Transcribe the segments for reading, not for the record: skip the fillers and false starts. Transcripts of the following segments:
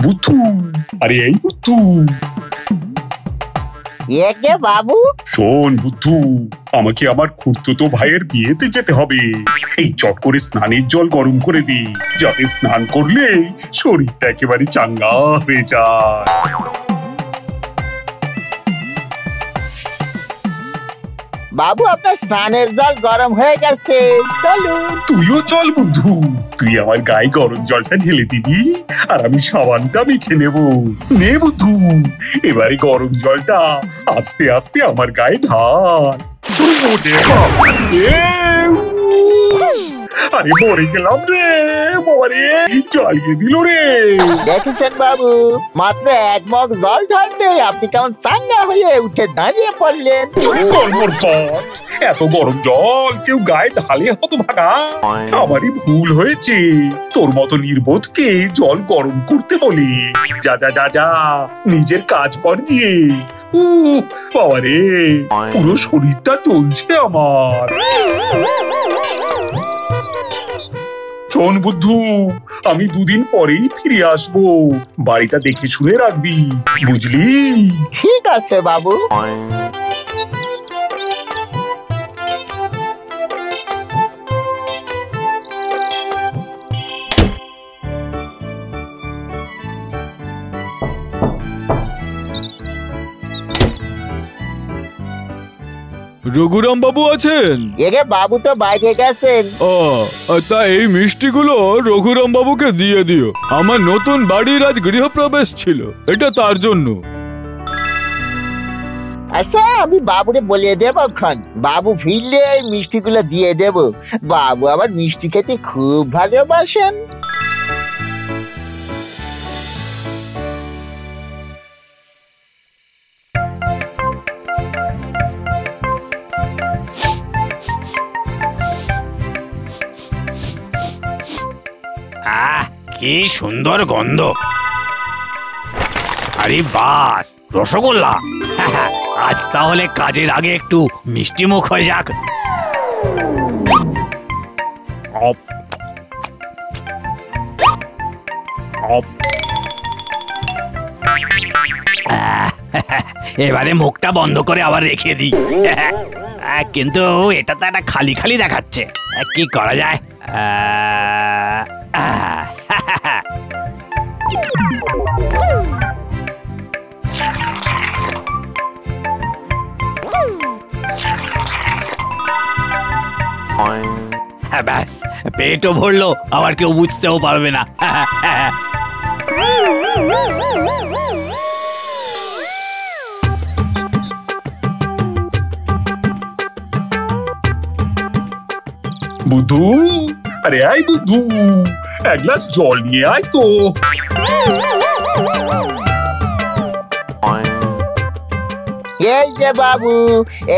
বুদ্ধু, আরে এই বুদ্ধু। কে বাবু? শোন বুদ্ধু, আমাকে আমার খুড়তুতো ভাইয়ের বিয়েতে যেতে হবে। এই চট করে স্নানের জল গরম করে দি, যাতে স্নান করলে শরীরটা একেবারে চাঙ্গা হয়ে যায়। বাবু আপনার স্নানের জল গরম হয়ে গেছে, চলুন। তুইও চল বুদ্ধু, তুই আমার গায়ে গরম জলটা ঢেলে দিবি আর আমি সাবানটা মেখে নেব। নে বুদ্ধু, এবারে গরম জলটা আস্তে আস্তে আমার গায়ে ঢাল। আরে মরে গেলাম রে, মরে জ্বালিয়ে দিল রে। দেখেছেন বাবু, মাত্র এক মগ জল ঢালতে আপনি কেমন চাঙ্গা হয়ে উঠে দাঁড়িয়ে পড়লেন। এত গরম জল কেউ গায়ে ঢালে হতভাগা? আমারই ভুল হয়েছে, তোর মতো নির্বোধকে জল গরম করতে বলি। যা যা যা যা, নিজের কাজ কর গিয়ে। বাবা রে, পুরো শরীরটা চলছে আমার। শোন বুদ্ধু, আমি দুদিন পরেই ফিরে আসবো, বাড়িটা দেখে শুনে রাখবি, বুঝলি? ঠিক আছে বাবু। রঘুরাম বাবু আছেন? বাবু তো বাইরে গেছেন। তা এই মিষ্টিগুলো রঘুরাম বাবুকে দিয়ে দিও, আমার নতুন বাড়ির আজ গৃহপ্রবেশ ছিল, এটা তার জন্য। আচ্ছা, আমি বাবুরে বলে দেব, বাবু ফিরলে এই মিষ্টিগুলো দিয়ে দেব। বাবু আবার মিষ্টি খেতে খুব ভালোবাসেন। কি সুন্দর গন্ধ! আরে বাস, রসগোল্লা! আজ তাহলে কাজের আগে একটু মিষ্টি মুখ হয়ে যাক। এবারে মুখটা বন্ধ করে আবার রেখে দিই। কিন্তু এটা তো একটা খালি খালি দেখাচ্ছে, কি করা যায়? ব্যাস, পেটও ভরলো, আবার কেউ বুঝতেও পারবে না। বুদ্ধু, আরে আয় বুদ্ধু, এক গ্লাস জল নিয়ে আয় তো। এই যে বাবু,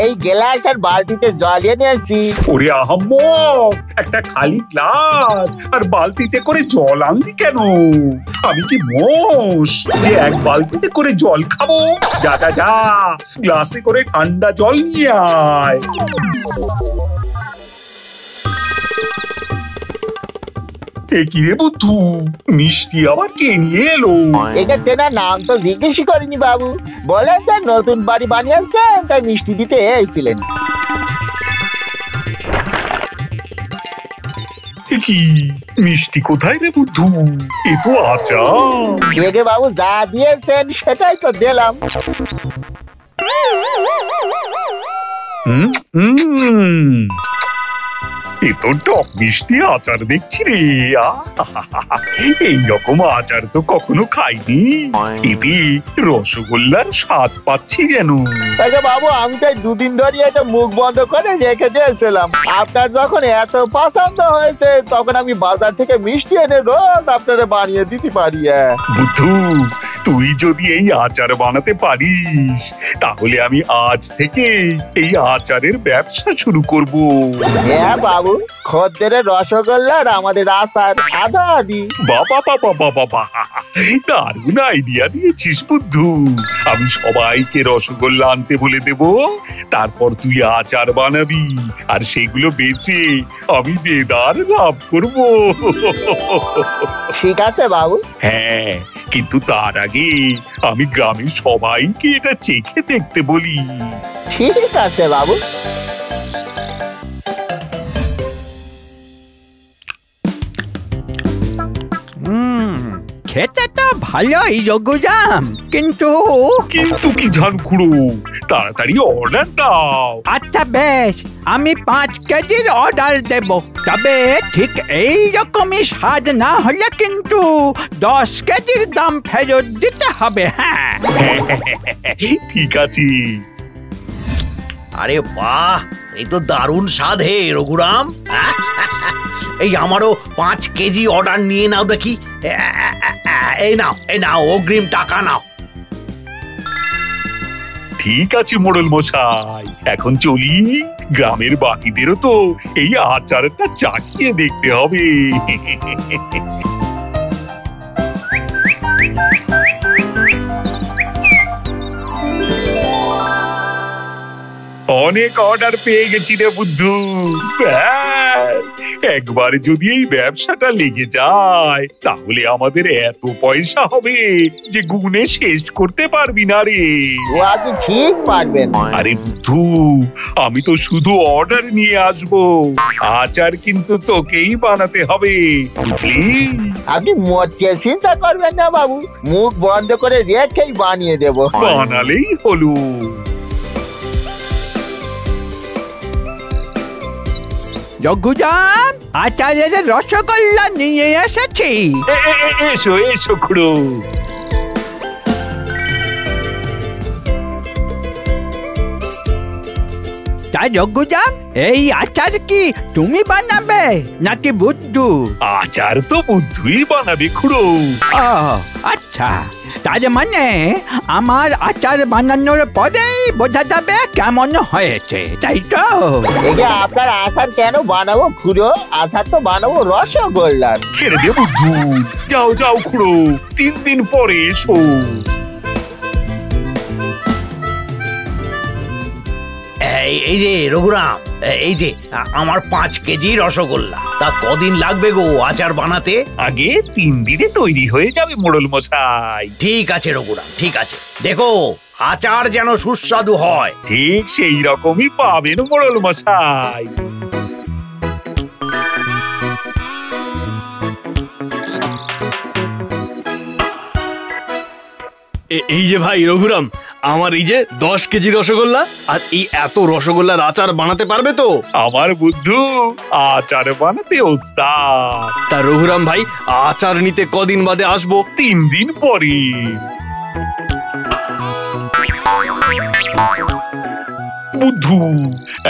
এই গ্লাস আর বালতিতে জল এনেছি। ওরে আহাম্মক, একটা খালি গ্লাস আর বালতিতে করে জল আনলি কেন? আমি কি মোষ যে এক বালতিতে করে জল খাবো? যা যা যা, গ্লাসে করে ঠান্ডা জল নিয়ে আয়। কিরে বুদ্ধু, মিষ্টি আবার কে নিয়ে এলো? এটা তেনার নাম তো জিজ্ঞেস করিনি বাবু, বলেন যে নতুন বাড়ি বানিয়েছেন তাই মিষ্টি দিতে এসেছিলেন। কি মিষ্টি কোথায় রে বুদ্ধু? এ তো আচার। বাবু যা দিয়েছেন সেটাই তো দিলাম। এ তো টক মিষ্টি আচার দেখছি রে। এইরকম আচার তো কখনো খাইনি, এতে রসগোল্লার স্বাদ পাচ্ছি যেন। বাবু আমি তাই দুদিন ধরে এটা মুখ বন্ধ করে রেখে দিয়েছিলাম। আপনার যখন এত পছন্দ হয়েছে তখন আমি বাজার থেকে মিষ্টি এনে রোজ আপনারা বানিয়ে দিতে পারি। বুদ্ধু, তুই যদি এই আচার বানাতে পারিস তাহলে আমি আজ থেকে এই আচারের ব্যবসা শুরু করব। হ্যাঁ বাবু, খদ্দেরের রসগোল্লা আর আমাদের আচার আধা আধি। বাবা বাবা বাবা, দারুণ আইডিয়া দিয়েছিস বুদ্ধু। আমি সবাইকে রসগোল্লা আনতে বলে দেব, তারপর তুই আচার বানাবি আর সেগুলো বেচে আমি দেদার লাভ করব। ঠিক আছে বাবু। হ্যাঁ, কিন্তু তার আগে আমি গ্রামের সবাইকে এটা চেখে দেখতে বলি। ঠিক আছে বাবু। খেতে তো ভালোই যোগুজাম, কিন্তু কিন্তু কি ঝানখুড়ো, তাড়াতাড়ি অর্ডার দাও। আচ্ছা বেশ, আমি 5 কেজির অর্ডার দেব, তবে ঠিক এই রকমই স্বাদ না হলে কিন্তু 10 কেজির দাম ফেরত দিতে হবে। হ্যাঁ ঠিক আছে। আরে বাহ, এই তো দারুণ স্বাদ হে রঘুরাম। এই আমারও 5 কেজি অর্ডার নিয়ে নাও দেখি। এই নাও অগ্রিম টাকা নাও। ঠিক আছে মোড়ল মশাই, এখন চলি। গ্রামের বাকিদেরও তো এই আচারটা চাখিয়ে দেখতে হবে। অনেক অর্ডার পেয়ে গেছি রে বুদ্ধু। একবার যদি এই ব্যবসাটা লেগে যায় তাহলে আমাদের এত পয়সা হবে যে গুনে শেষ করতে পারবি না রে। ও আপনি ঠিক পারবেন। আরে বুদ্ধু, আমি তো শুধু অর্ডার নিয়ে আসবো, আচার কিন্তু তোকেই বানাতে হবে, বুঝলি? আপনি মোটে চিন্তা করবেন না বাবু, মুখ বন্ধ করে রেখেই বানিয়ে দেব। বানালেই হলো। যোগুজাম, আচারের রসগোল্লা নিয়ে এসেছি। এসো এসো খুড়ো। তা যোগুজাম, এই আচার কি তুমি বানাবে নাকি বুদ্ধু? আচার তো বুদ্ধুই বানাবে খুড়ো। ও আচ্ছা, তার মানে আমার আচার বানানোর পরেই বোঝা যাবে কেমন হয়েছে, তাই তো? এই যে আপনার আচার কেন বানাবো খুড়ো, আচার তো বানাবো রসগোল্লার। ছেড়ে দে বুদ্ধু, যাও যাও খুড়ো, 3 দিন পরে এসো। এই যে রঘুরাম, এই যে আমার 5 কেজি রসগোল্লা। তা কদিন লাগবে গো আচার বানাতে? আগে 3 দিনে তৈরি হয়ে যাবে মোড়ল মশাই। ঠিক আছে রঘুরাম, ঠিক আছে। দেখো আচার যেন সুস্বাদু হয়। ঠিক সেই রকমই পাবেন মোড়ল মশাই। এই যে ভাই রঘুরাম, আমার এই যে 10 কেজি রসগোল্লা, আর এই এত রসগোল্লার আচার বানাতে পারবে তো? আমার বুদ্ধু আচার বানাতে ওস্তাদ। তা রঘুরাম ভাই, আচার নিতে কদিন বাদে আসবো? 3 দিন পরে। বুদ্ধু,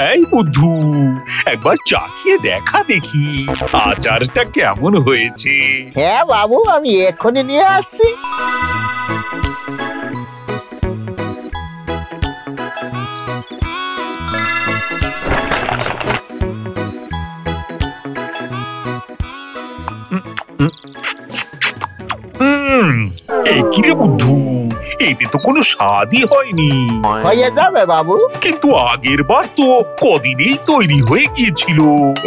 এই বুদ্ধু, একবার চাখিয়ে দেখা দেখি আচারটা কেমন হয়েছে। হ্যাঁ বাবু, আমি এক্ষুনি নিয়ে আসছি। কি রে বুদ্ধু, এতে তো কোনো স্বাদই হয়নি। হয়ে যাবে বাবু, কিন্তু আগের বার তো কদিনেই তৈরি হয়ে গিয়েছিল।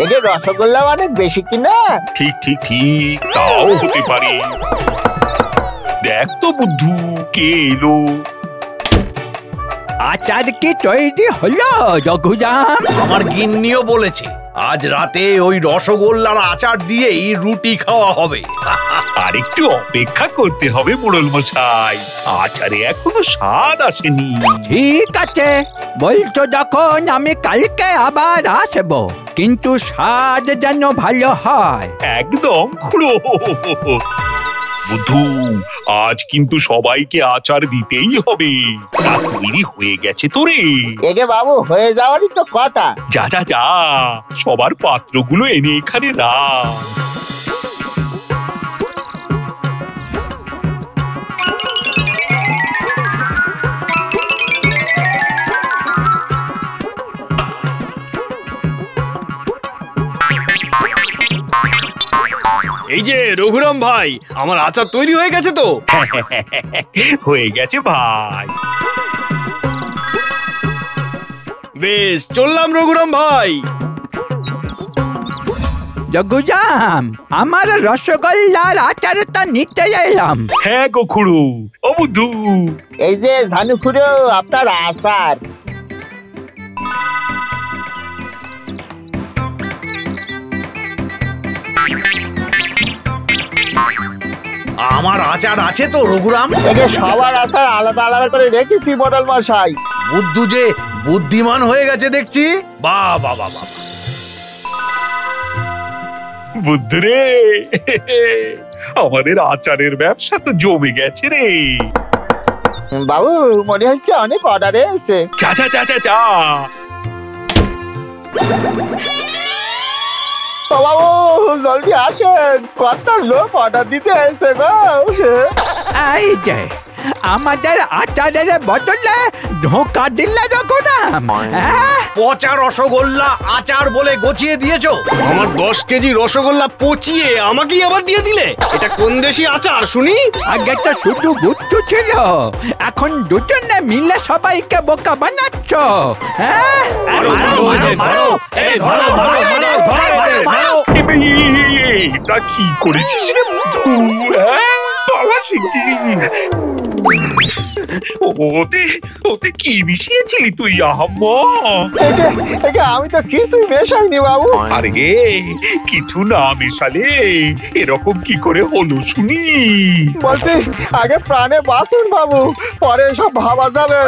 এই যে রসগোল্লা অনেক বেশি কিনা। ঠিক ঠিক ঠিক, তাও হতে পারে। দেখ তো বুদ্ধু, কে এলো। আচার কি তৈরি হলো যোগুজাম? আমার গিন্নিও বলেছে আজ রাতে ওই রসগোল্লার আচার দিয়েই রুটি খাওয়া হবে। আর একটু অপেক্ষা করতে হবে মোড়ল মশাই, আচারে এখনো স্বাদ আসেনি। ঠিক আছে, বলছো যখন আমি কালকে আবার আসবো, কিন্তু স্বাদ যেন ভালো হয়। একদম খুড়ো। বুদ্ধু, আজ কিন্তু সবাইকে আচার দিতেই হবে। তা তৈরি হয়ে গেছে তো রে? এগে বাবু, হয়ে যাওয়ারই তো কথা। যা যা যা, সবার পাত্রগুলো এনে এখানে রাখ। এই যে রঘুরাম ভাই, আমার আচার তৈরি হয়ে গেছে তো? হয়ে গেছে ভাই। বেশ, চললাম রঘুরাম ভাই। রঘুরাম, আমার রসগোল্লার আচারটা নিতে এলাম। হ্যাঁ গো খুড়ো, ও বুদ্ধু। এই যে ঝানু খুড়ো, আপনার আচার। আমার আচার আছে তো রঘুরাম। এই যে সবার আচার আলাদা আলাদা করে রেখেছি মোড়ল মশাই। বুদ্ধু যে বুদ্ধিমান হয়ে গেছে দেখছি। বাহ বাহ বাহ বাহ। বুদ্ধু রে, আমাদের আচারের ব্যবসা তো জমে গেছে রে। বাবু, মনে হচ্ছে অনেক অর্ডারে এসে। চা চা চা চা চা। ও বাবু, জলদি আসেন, কত লোক অর্ডার দিতে এসে গো। এই যে আমাদের আচারের বদলে ধোঁকা দিলে রঘুরাম। হ্যাঁ? পচা রসগোল্লা আচার বলে গচিয়ে দিয়েছো। আমার 10 কেজি রসগোল্লা পচিয়ে আমাকেই আবার দিয়ে দিলে। এটা কোন দেশি আচার শুনি? আগে তো শুধু গুচ্ছু ছিল, এখন দুজনে মিলে সবাইকে বোকা বানাচ্ছ। হ্যাঁ? এটা কি করেছিস রে বুদ্ধু? পালা শিগগিরি। ওতে কি মিশিয়েছিলি তুই আহাম্মা? একে আমি তো কিছুই মেশাইনি বাবু। আরে কিছু না মেশালে এরকম কি করে হলো শুনি? বলছি আগে প্রাণে বাঁচুন বাবু, পরে সব ভাবা যাবে।